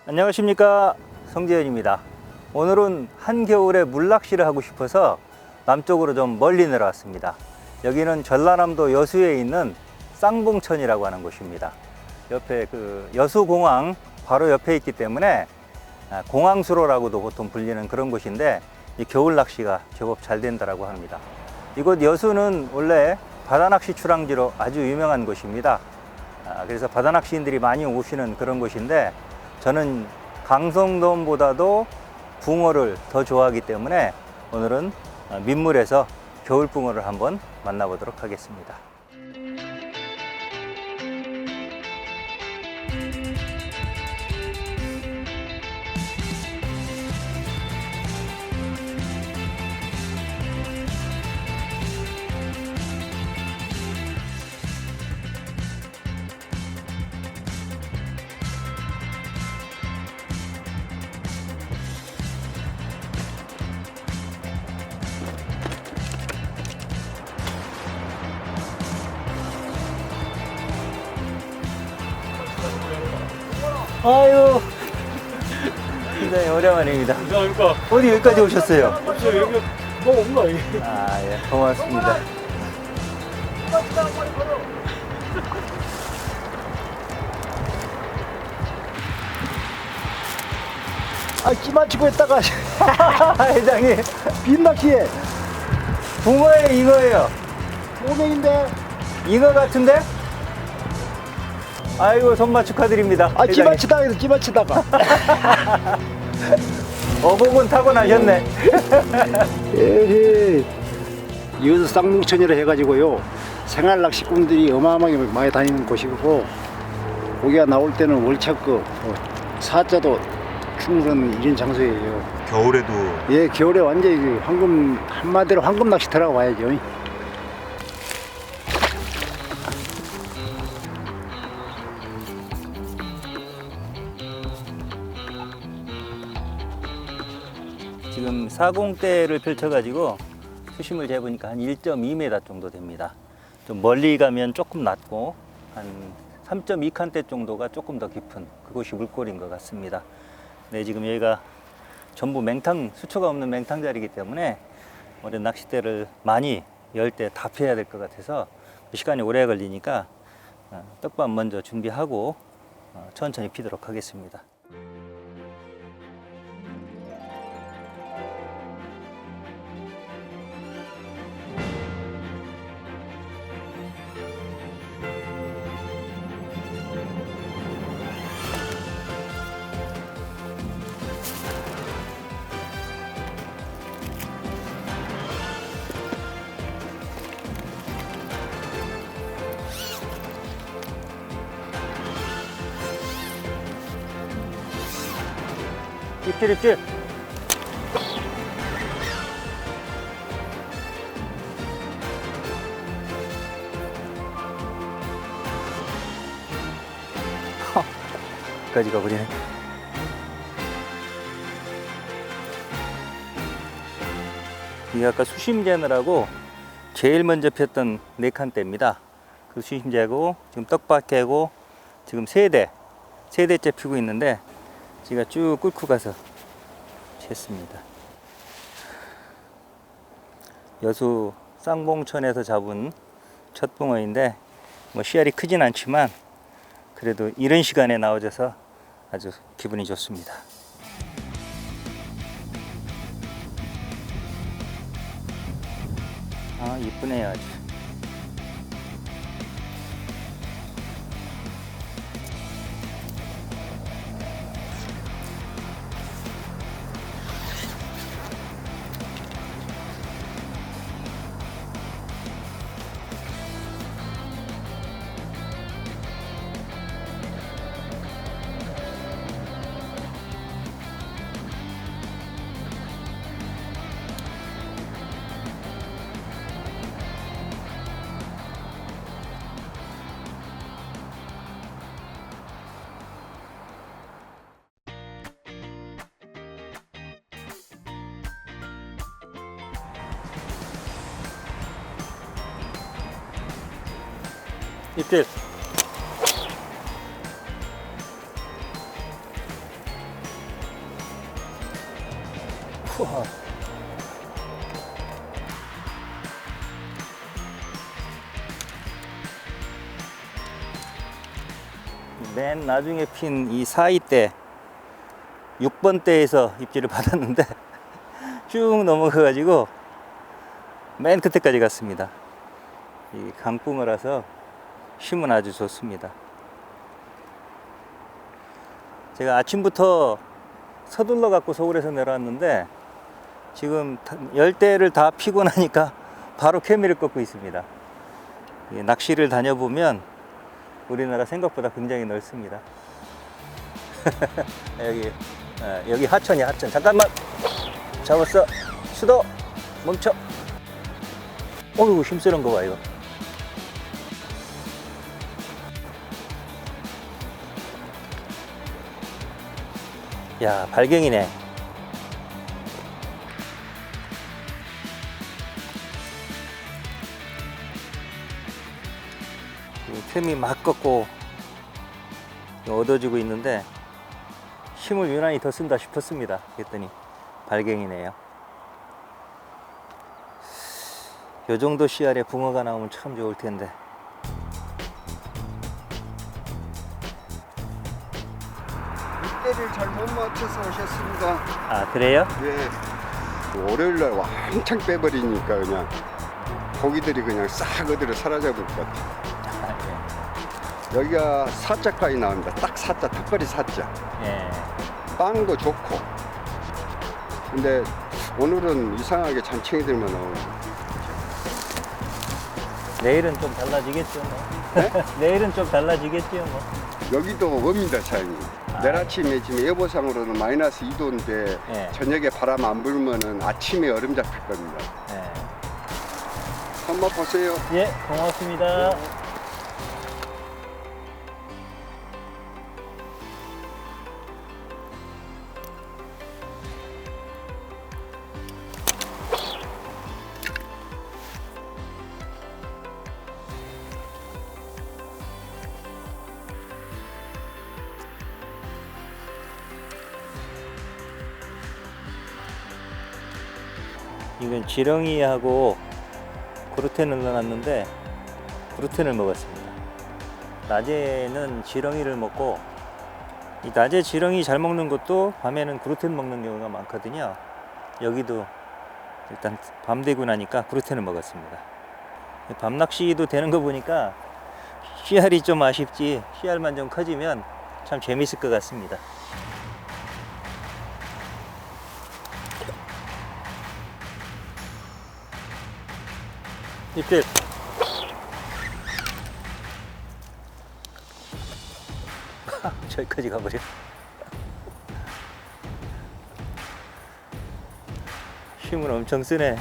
안녕하십니까, 성재현입니다. 오늘은 한겨울에 물낚시를 하고 싶어서 남쪽으로 좀 멀리 내려왔습니다. 여기는 전라남도 여수에 있는 쌍봉천이라고 하는 곳입니다. 옆에 그 여수공항 바로 옆에 있기 때문에 공항수로라고도 보통 불리는 그런 곳인데, 이 겨울 낚시가 제법 잘 된다고 합니다. 이곳 여수는 원래 바다낚시 출항지로 아주 유명한 곳입니다. 그래서 바다낚시인들이 많이 오시는 그런 곳인데, 저는 강성돔보다도 붕어를 더 좋아하기 때문에 오늘은 민물에서 겨울붕어를 한번 만나보도록 하겠습니다. 아유, 굉장히 오랜만입니다. 감사합니까? 어디 여기까지 오셨어요? 없어요. 여기 뭐 없나 여기? 아, 예, 고맙습니다. 아, 끼맞추고 있다가 회장님, 빈낚시에 붕어예요, 잉어예요? 오명인데. 잉어 같은데? 아이고, 손맛 축하드립니다. 아, 회장님. 끼맞추다가 해서 끼맞추다가. 어복은 타고나셨네. 에헤이. 여수 쌍봉천이라 해가지고요, 생활 낚시꾼들이 어마어마하게 많이 다니는 곳이고, 고기가 나올 때는 월척급, 사자도 충분한 이런 장소예요. 겨울에도 예, 겨울에 완전히 황금, 한마디로 황금 낚시터라고 봐야죠. 지금 40대를 펼쳐가지고 수심을 재보니까 한 1.2m 정도 됩니다. 좀 멀리 가면 조금 낮고 한 3.2칸대 정도가 조금 더 깊은 그곳이 물골인 것 같습니다. 네, 지금 여기가 전부 맹탕, 수초가 없는 맹탕 자리이기 때문에 올해 낚싯대를 많이 열 때 다 피해야 될 것 같아서 시간이 오래 걸리니까 떡밥 먼저 준비하고 천천히 피도록 하겠습니다. 입질. 여기까지 가버리네. 이게 아까 수심 재느라고 제일 먼저 폈던 4칸대입니다. 그 수심 재고 지금 떡밥 깨고 지금 세대째 피고 있는데, 제가 쭉 끌고 가서 챘습니다. 여수 쌍봉천에서 잡은 첫 붕어인데, 뭐 씨알이 크진 않지만 그래도 이런 시간에 나와줘서 아주 기분이 좋습니다. 아, 이쁘네요, 아주. 입질. 우와. 맨 나중에 핀 이 사이대 6번 대에서 입질을 받았는데 쭉 넘어가가지고 맨 끝에까지 갔습니다. 이 강붕어라서 힘은 아주 좋습니다. 제가 아침부터 서둘러 갖고 서울에서 내려왔는데 지금 10대를 다 피고 나니까 바로 케미를 꺾고 있습니다. 낚시를 다녀보면 우리나라 생각보다 굉장히 넓습니다. 여기 하천이야, 하천. 잠깐만. 잡았어. 수도. 멈춰. 어이구, 힘쓰는 거 봐, 이거. 야, 발갱이네. 틈이 막 꺾고 얻어지고 있는데 힘을 유난히 더 쓴다 싶었습니다. 그랬더니 발갱이네요. 요 정도 씨알에 붕어가 나오면 참 좋을 텐데. 윗대를 잘못 맞춰서 오셨습니다. 아, 그래요? 예. 월요일날 왕창 빼버리니까 그냥 고기들이 그냥 싹 어디로 사라져버릴 것 같아요. 아, 여기가 사자까지 나옵니다. 딱 사자, 턱걸이 사자. 예. 빵도 좋고. 근데 오늘은 이상하게 잔챙이들만 나오네요. 내일은 좀 달라지겠죠, 뭐. 네? 내일은 좀 달라지겠죠, 뭐. 여기도 옵니다, 사장님. 내일 아침에 지금 예보상으로는 마이너스 2도인데 예. 저녁에 바람 안 불면은 아침에 얼음 잡힐 겁니다. 예. 한번 보세요. 예, 고맙습니다. 이건 지렁이하고 그루텐을 넣어놨는데 그루텐을 먹었습니다. 낮에는 지렁이를 먹고, 이 낮에 지렁이 잘 먹는 것도 밤에는 그루텐 먹는 경우가 많거든요. 여기도 일단 밤 되고 나니까 그루텐을 먹었습니다. 밤 낚시도 되는 거 보니까 씨알이 좀 아쉽지, 씨알만 좀 커지면 참 재밌을 것 같습니다. 입질. 저기까지 가버려. 힘을 엄청 쓰네.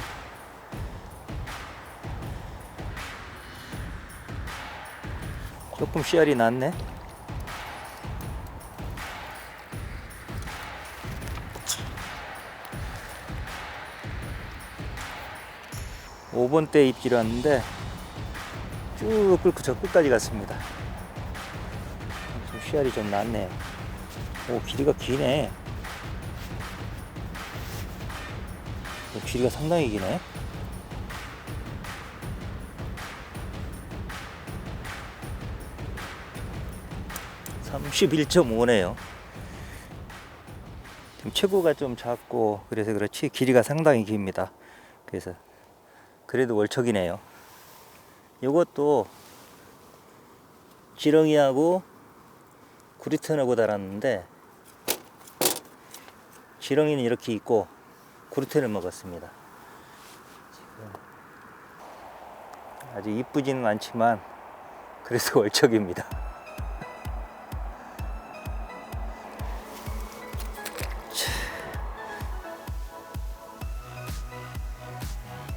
조금 씨알이 낮네. 오 번 때 입질이 왔는데 쭉 끓고 저 끝까지 갔습니다. 좀 씨알이 좀 낮네. 오, 길이가 기네. 길이가 상당히 기네. (31.5) 네요. 지금 체구가 좀 작고 그래서 그렇지 길이가 상당히 깁니다. 그래서 그래도 월척이네요. 이것도 지렁이하고 구리텐하고 달았는데 지렁이는 이렇게 있고 구리텐을 먹었습니다. 지금 아주 이쁘지는 않지만 그래서 월척입니다.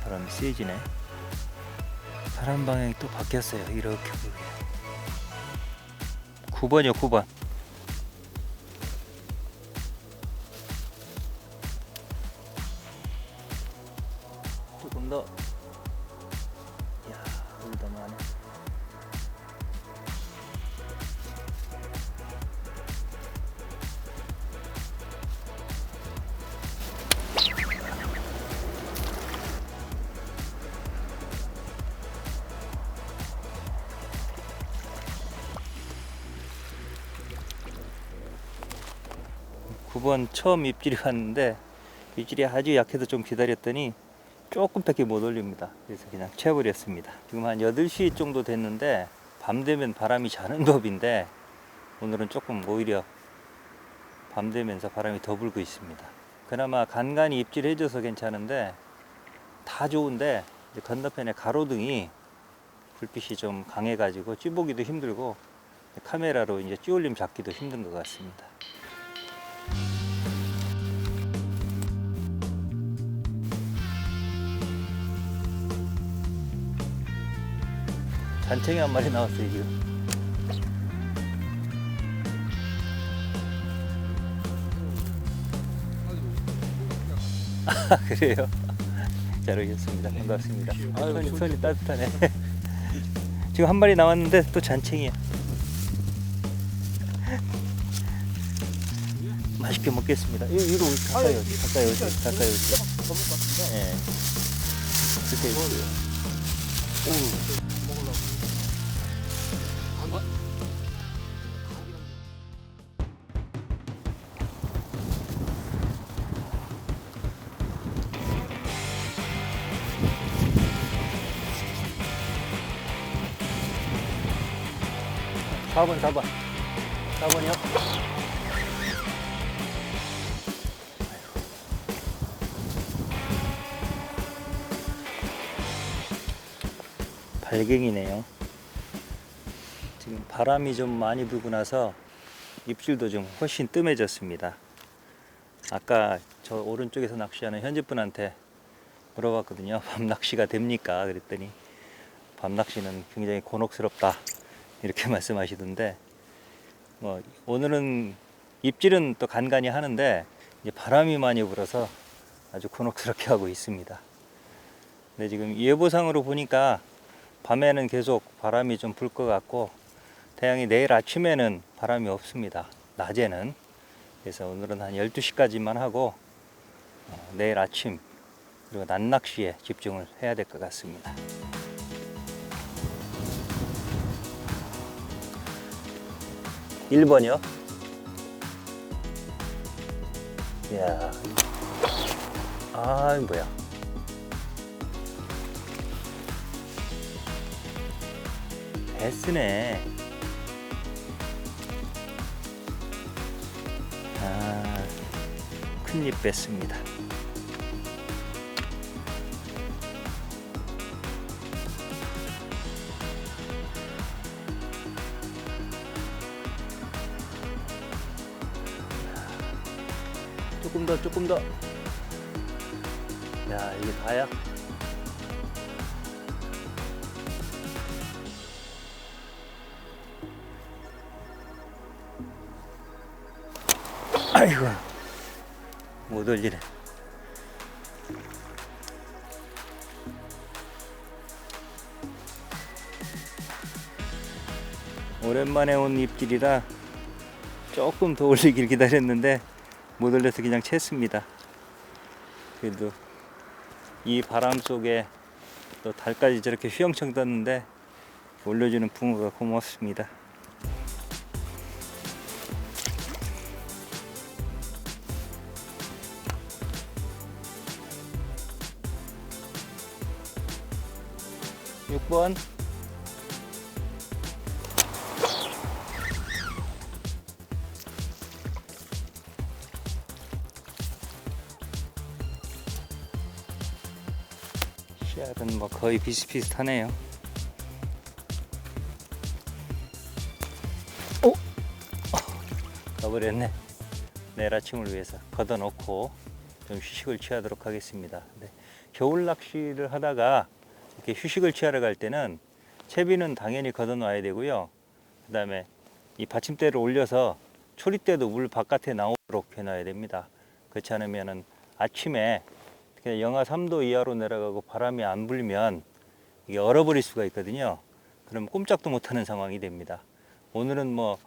바람이 세지네. 바람 방향이 또 바뀌었어요. 이렇게 보게. 9번이요, 9번. 조금 더. 이야, 물이 더 많네. 9번 처음 입질이 왔는데 입질이 아주 약해서 좀 기다렸더니 조금밖에 못 올립니다. 그래서 그냥 채워버렸습니다. 지금 한 8시 정도 됐는데 밤 되면 바람이 자는 법인데 오늘은 조금 오히려 밤 되면서 바람이 더 불고 있습니다. 그나마 간간히 입질해줘서 괜찮은데 다 좋은데 이제 건너편에 가로등이 불빛이 좀 강해가지고 찌보기도 힘들고 카메라로 이제 찌올림 잡기도 힘든 것 같습니다. 잔챙이 한 마리 나왔어요 지금. 아, 그래요? 잘 오셨습니다. 반갑습니다. 손이 따뜻하네. 지금 한 마리 나왔는데 또 잔챙이야. 맛있게 먹겠습니다. 이리로 가까이 오지, 가까이 오지, 가까이 오지. 예. 이렇게 있어요. 4번이요? 발갱이네요. 지금 바람이 좀 많이 불고 나서 입질도 좀 훨씬 뜸해졌습니다. 아까 저 오른쪽에서 낚시하는 현지분한테 물어봤거든요. 밤 낚시가 됩니까? 그랬더니 밤 낚시는 굉장히 곤혹스럽다 이렇게 말씀하시던데, 뭐 오늘은 입질은 또 간간히 하는데 이제 바람이 많이 불어서 아주 곤혹스럽게 하고 있습니다. 근데 지금 예보상으로 보니까 밤에는 계속 바람이 좀 불 것 같고 태양이 내일 아침에는 바람이 없습니다. 낮에는. 그래서 오늘은 한 12시까지만 하고 내일 아침 그리고 낮 낚시에 집중을 해야 될 것 같습니다. (1번이요) 이야, 아 뭐야, 베스네. 아, 큰잎 뺐습니다. 조금 더. 야, 이게 다야? 아이고, 못 올리네. 오랜만에 온 입질이라 조금 더 올리길 기다렸는데 못 올려서 그냥 챘습니다. 그래도 이 바람 속에 또 달까지 저렇게 휘영청 떴는데 올려주는 붕어가 고맙습니다. (6번) 씨알은 뭐 거의 비슷비슷하네요. 오! 가버렸네. 내일 아침을 위해서 걷어놓고 좀 휴식을 취하도록 하겠습니다. 네. 겨울 낚시를 하다가 이렇게 휴식을 취하러 갈 때는 채비는 당연히 걷어놔야 되고요. 그 다음에 이 받침대를 올려서 초리대도 물 바깥에 나오도록 해놔야 됩니다. 그렇지 않으면은 아침에 영하 3도 이하로 내려가고 바람이 안 불면 이게 얼어버릴 수가 있거든요. 그럼 꼼짝도 못하는 상황이 됩니다. 오늘은 뭐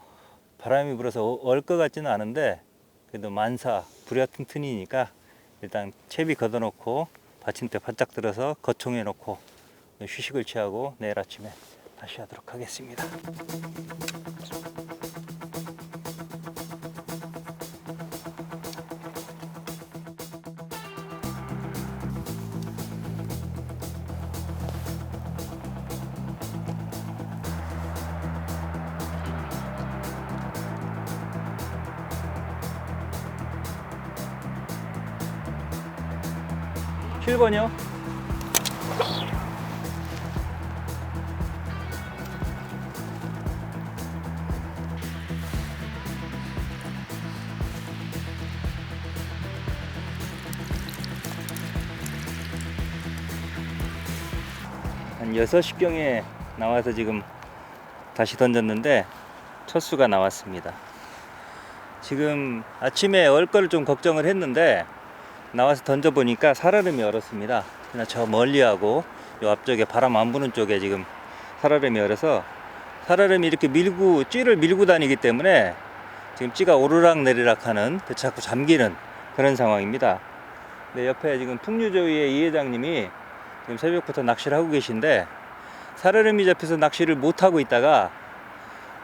바람이 불어서 얼 것 같지는 않은데 그래도 만사 불야 튼튼이니까 일단 채비 걷어놓고 받침대 바짝 들어서 거총해 놓고 휴식을 취하고 내일 아침에 다시 하도록 하겠습니다. 7번이요? 한 6시경에 나와서 지금 다시 던졌는데 첫 수가 나왔습니다. 지금 아침에 얼 거를 좀 걱정을 했는데 나와서 던져보니까 살얼음이 얼었습니다. 그냥 저 멀리하고 요 앞쪽에 바람 안 부는 쪽에 지금 살얼음이 얼어서 살얼음이 이렇게 찌를 밀고 다니기 때문에 지금 찌가 오르락 내리락 하는 자꾸 잠기는 그런 상황입니다. 근데 옆에 지금 풍류조위의 이 회장님이 지금 새벽부터 낚시를 하고 계신데 살얼음이 잡혀서 낚시를 못 하고 있다가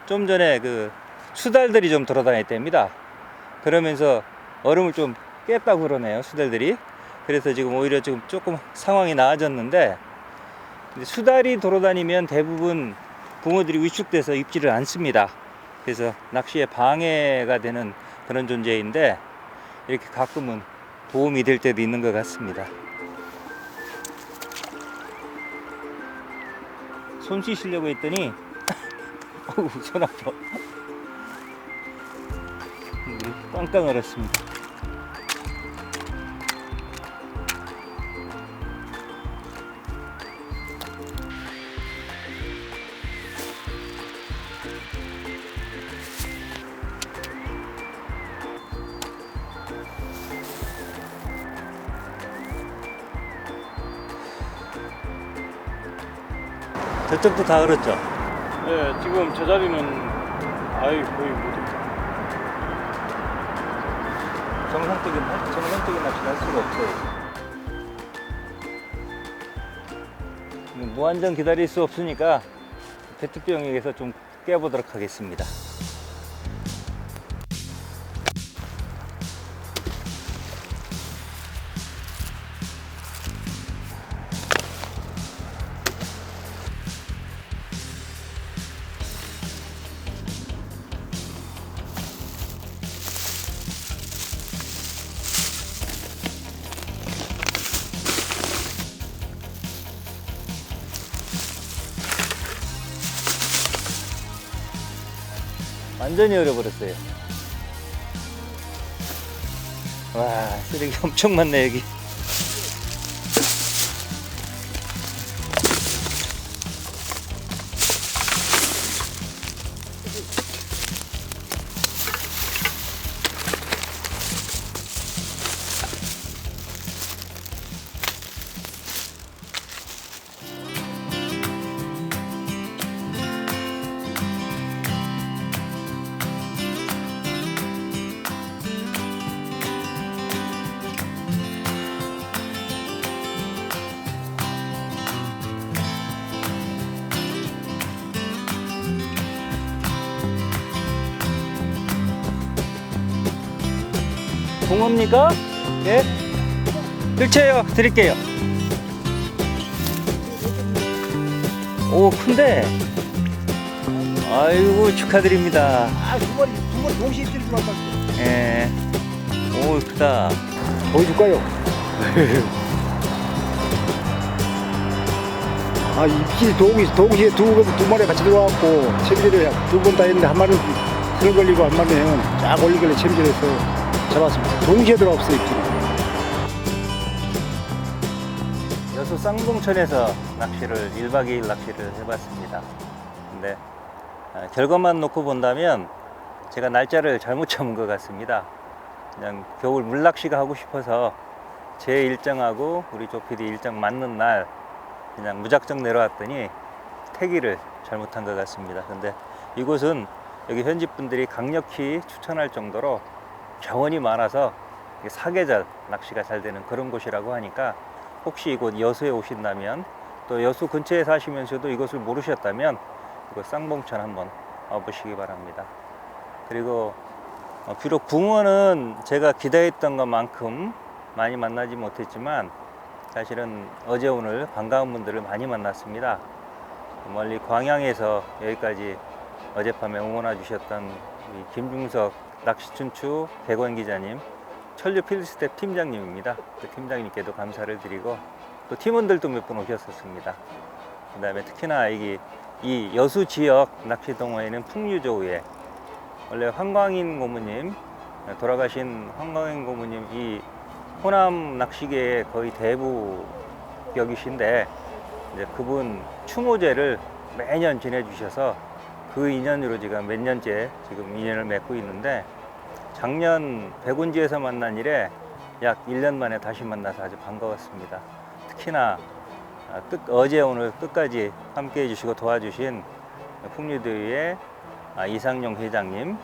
좀 전에 그 수달들이 좀 돌아다녔답니다. 그러면서 얼음을 좀 깼다고 그러네요, 수달들이. 그래서 지금 오히려 지금 조금 상황이 나아졌는데, 수달이 돌아다니면 대부분 붕어들이 위축돼서 입질을 않습니다. 그래서 낚시에 방해가 되는 그런 존재인데 이렇게 가끔은 도움이 될 때도 있는 것 같습니다. 손 씻으려고 했더니 어우, 손 아파. 꽝꽝 얼었습니다. 저쪽도 다 얼었죠? 네, 지금 저 자리는 아예 거의 못했죠. 정상적인 낚시를 할 수가 없어요. 무한정 기다릴 수 없으니까 페트병에서 좀 깨보도록 하겠습니다. 완전히 얼어버렸어요. 와, 쓰레기 엄청 많네 여기. 붕어입니까? 예? 들쳐요. 드릴게요. 오, 큰데? 아이고, 축하드립니다. 두 마리 동시에 뜰 줄 알았어. 예. 오, 크다. 보여줄까요? 아, 입질이 동시에 두 마리 같이 들어와갖고 챔질을 두 번 다 했는데 한 마리는 그런 걸리고 한 마리는 쫙 올리길래 챔질해서 잡았습니다. 동시에 들어왔어요, 입질이. 여수 쌍봉천에서 낚시를 1박 2일 낚시를 해봤습니다. 근데 결과만 놓고 본다면 제가 날짜를 잘못 잡은 것 같습니다. 그냥 겨울 물낚시가 하고 싶어서 제 일정하고 우리 조피디 일정 맞는 날 그냥 무작정 내려왔더니 태기를 잘못한 것 같습니다. 근데 이곳은 여기 현지 분들이 강력히 추천할 정도로 정원이 많아서 사계절 낚시가 잘 되는 그런 곳이라고 하니까 혹시 이곳 여수에 오신다면 또 여수 근처에 사시면서도 이곳을 모르셨다면 이곳 쌍봉천 한번 와보시기 바랍니다. 그리고 비록 붕어는 제가 기대했던 것만큼 많이 만나지 못했지만 사실은 어제 오늘 반가운 분들을 많이 만났습니다. 멀리 광양에서 여기까지 어젯밤에 응원해 주셨던 우리 김중석 낚시춘추 객원 기자님, 천류 필드스텝 팀장님입니다. 그 팀장님께도 감사를 드리고 또 팀원들도 몇 분 오셨었습니다. 그 다음에 특히나 이 여수 지역 낚시 동호회는 풍류조우회, 원래 황광인 고모님, 돌아가신 황광인 고모님 이 호남 낚시계의 거의 대부격이신데 이제 그분 추모제를 매년 지내주셔서 그 인연으로 제가 몇 년째 지금 인연을 맺고 있는데, 작년 백운지에서 만난 이래 약 1년 만에 다시 만나서 아주 반가웠습니다. 특히나 어제 오늘 끝까지 함께 해주시고 도와주신 풍류대회의 이상용 회장님,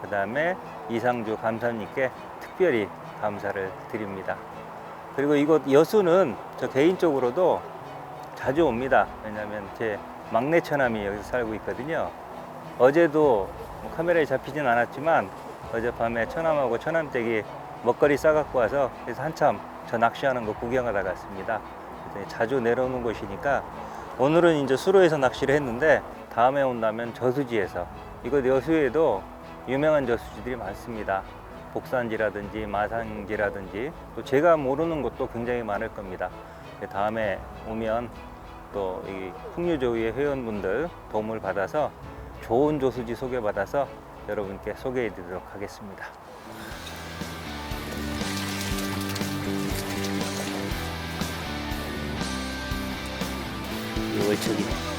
그 다음에 이상주 감사님께 특별히 감사를 드립니다. 그리고 이곳 여수는 저 개인적으로도 자주 옵니다. 왜냐하면 제 막내 처남이 여기서 살고 있거든요. 어제도 카메라에 잡히진 않았지만 어젯밤에 처남하고 처남댁이 먹거리 싸갖고 와서 그래서 한참 저 낚시하는 거 구경하다 갔습니다. 그래서 자주 내려오는 곳이니까 오늘은 이제 수로에서 낚시를 했는데 다음에 온다면 저수지에서, 이곳 여수에도 유명한 저수지들이 많습니다. 복산지라든지 마산지라든지 또 제가 모르는 곳도 굉장히 많을 겁니다. 다음에 오면 또 이 풍류조우회 회원분들 도움을 받아서 좋은 저수지 소개받아서 여러분께 소개해 드리도록 하겠습니다. 월척이네.